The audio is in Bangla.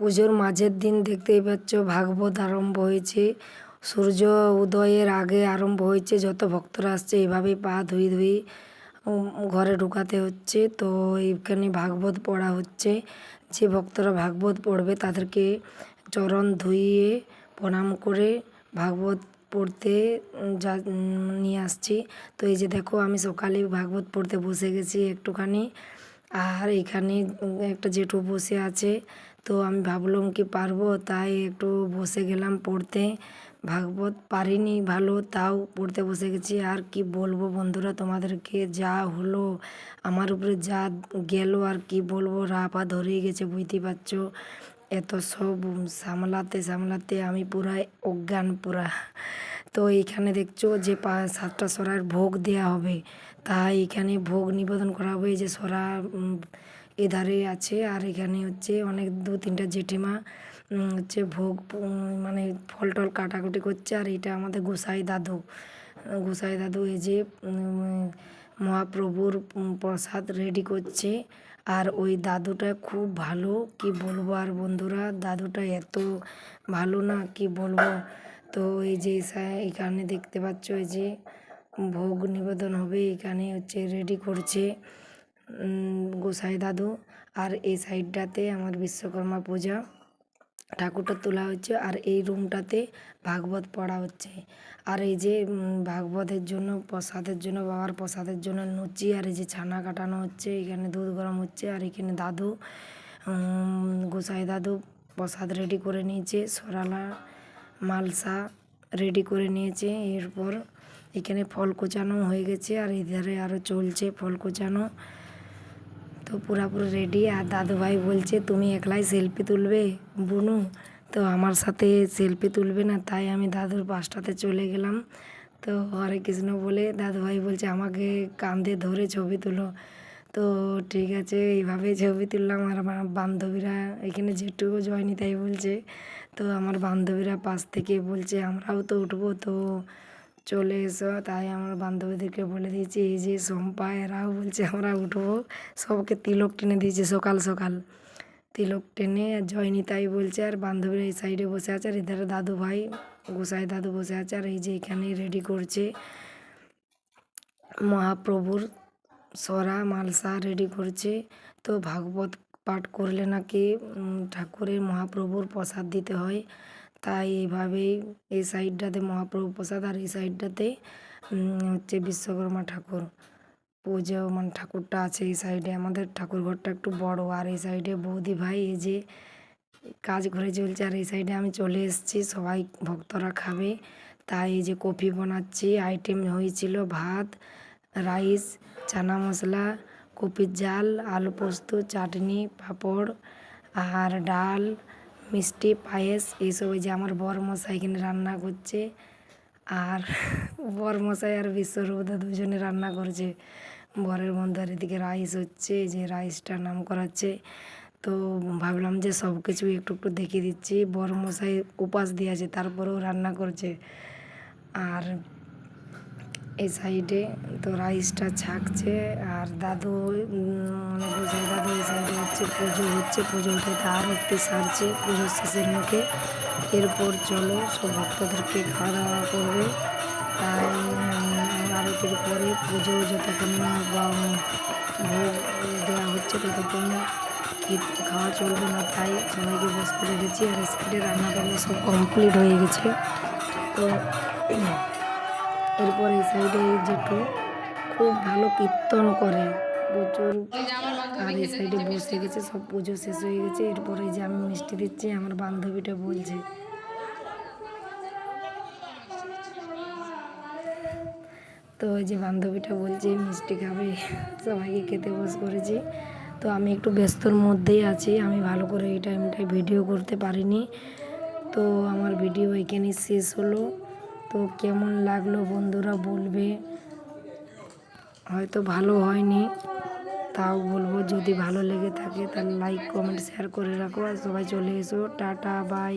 পুজোর মাঝের দিন দেখতেই পাচ্ছ ভাগবত আরম্ভ হয়েছে। সূর্য উদয়ের আগে আরম্ভ হয়েছে। যত ভক্তরা আসছে এভাবেই পা ধুয়ে ধুয়ে ঘরে ঢুকাতে হচ্ছে। তো এইখানে ভাগবত পড়া হচ্ছে। যে ভক্তরা ভাগবত পড়বে তাদেরকে চরণ ধুইয়ে প্রণাম করে ভাগবত পড়তে যা নিয়ে আসছি। তো এই যে দেখো আমি সকালে ভাগবত পড়তে বসে গেছি একটুখানি। আর এখানে একটা জেঠু বসে আছে। তো আমি ভাবলাম কি পারবো, তাই একটু বসে গেলাম পড়তে। ভাগবত পারিনি ভালো, তাও পড়তে বসে গেছি। আর কি বলবো বন্ধুরা তোমাদেরকে, যা হলো আমার উপরে, যা গেল আর কি বলবো, পা ধরেই গেছে বুঝতেই পারছো। এত সব সামলাতে সামলাতে আমি পুরাই অজ্ঞান পুরা। তো এইখানে দেখছো যে 7টা সরার ভোগ দেয়া হবে, তাই এখানে ভোগ নিবেদন করা হবে। এই যে সরা এধারে আছে, আর এখানে হচ্ছে অনেক 2-3টা জেঠিমা হচ্ছে ভোগ মানে ফল টল কাটাকুটি করছে। আর এটা আমাদের গোসাই দাদু এই যে মহাপ্রভুর প্রসাদ রেডি করছে। আর ওই দাদুটা খুব ভালো, কি বলবো আর বন্ধুরা, দাদুটা এত ভালো না কি বলবো। তো এই যে এখানে দেখতে পাচ্ছ এই যে ভোগ নিবেদন হবে, এখানে হচ্ছে রেডি করছে গোসাই দাদু। আর এই সাইডটাতে আমার বিশ্বকর্মা পূজা ঠাকুরটা তোলা হচ্ছে। আর এই রুমটাতে ভাগবত পড়া হচ্ছে। আর এই যে ভাগবতের জন্য প্রসাদের জন্য, বাবার প্রসাদের জন্য লুচি আর এই যে ছানা কাটানো হচ্ছে, এখানে দুধ গরম হচ্ছে। আর এখানে দাদু গোসাই দাদু প্রসাদ রেডি করে নিয়েছে, সরালা মালসা রেডি করে নিয়েছে। এরপর এখানে ফল কোচানো হয়ে গেছে, আর এধারে আরও চলছে ফল কোচানো। তো পুরাপুরি রেডি। আর দাদুভাই বলছে তুমি একলাই সেলফি তুলবে বুনু, তো আমার সাথে সেলফি তুলবে না, তাই আমি দাদুর পাশটাতে চলে গেলাম। তো হরে কৃষ্ণ বলে দাদুভাই বলছে আমাকে কাঁধে ধরে ছবি তুলো। তো ঠিক আছে, এইভাবেই ছবি তুললাম। আর আমার বান্ধবীরা এখানে যেটুকু জয়নি তাই বলছে। তো আমার বান্ধবীরা পাশ থেকে বলছে আমরাও তো উঠবো, তো চলে এসো। তাই আমার বান্ধবীদেরকে বলে দিয়েছি, এই যে শম্পা এরাও বলছে আমরা উঠবো। সবকে তিলক টেনে দিয়েছে সকাল সকাল, তিলক টেনে। জয়নি তাই বলছে। আর বান্ধবীরা এই সাইডে বসে আছে, আর এধারে দাদু ভাই গোসাই দাদু বসে আছে। আর এই যে এখানে রেডি করছে মহাপ্রভুর সরা মালসা রেডি করছে। তো ভাগবত পাঠ করলে নাকি ঠাকুরের মহাপ্রভুর প্রসাদ দিতে হয়, তাই এইভাবেই এই সাইডটাতে মহাপ্রভু প্রসাদ, আর এই সাইডটাতে হচ্ছে বিশ্বকর্মা ঠাকুর পুজো মানে ঠাকুরটা আছে এই সাইডে। আমাদের ঠাকুর ঘরটা একটু বড়। আর এই সাইডে বৌদি ভাই এই যে কাজ ঘরে চলছে। আর এই সাইডে আমি চলে এসেছি, সবাই ভক্তরা খাবে, তাই এই যে কফি বানাচ্ছি। আইটেম হয়েছিল ভাত, রাইস, চানা মশলা, কপির ঝাল, আলু পোস্ত, চাটনি, পাঁপড় আর ডাল, মিষ্টি, পায়েস এইসব। ওই যে আমার বরমশাই এখানে রান্না করছে। আর বরমশাই আর বিশ্বরূপদা দুজনে রান্না করছে। বরের বন্ধু আর এদিকে রাইস হচ্ছে, যে রাইসটা নাম করাচ্ছে। তো ভাবলাম যে সব কিছু একটু একটু দেখিয়ে দিচ্ছি। বরমশাই উপাস দিয়ে আছে, তারপরেও রান্না করছে। আর এই সাইডে তো রাইসটা ছাকছে। আর দাদু মানে গোসাই দাদু এই সাইডে হচ্ছে পুজো উঠে তার একটু সারছে পুজোর শেষের মুখে। এরপর চলো সব ভক্তদেরকে খাওয়া দাওয়া করবে। তাই আরতির পরে পুজো যতক্ষণ না ভোগ দেওয়া হচ্ছে ততক্ষণ খাওয়া চলবে না, তাই সবাইকে বস করে রেখেছি। আর এই সাইডে রান্না বান্না সব কমপ্লিট হয়ে গেছে। তো এরপর এই সাইডে জেঠু খুব ভালো কীর্তন করে প্রচুর। আর এই সাইডে বসে গেছে, সব পুজো শেষ হয়ে গেছে। এরপরে যে আমি মিষ্টি দিচ্ছি, আমার বান্ধবীটা বলছে। তো ওই যে বান্ধবীটা বলছে মিষ্টি খাবে, সবাইকে খেতে বস করেছি। তো আমি একটু ব্যস্তর মধ্যেই আছি, আমি ভালো করে এই টাইমটায় ভিডিও করতে পারিনি। তো আমার ভিডিও এখানেই শেষ হলো। তো কেমন লাগলো বন্ধুরা বলবে, হয়তো ভালো হয়নি, তাও বলবো যদি ভালো লেগে থাকে তাহলে লাইক কমেন্ট শেয়ার করে রাখো। আর সবাই চলে এসো, টাটা বাই।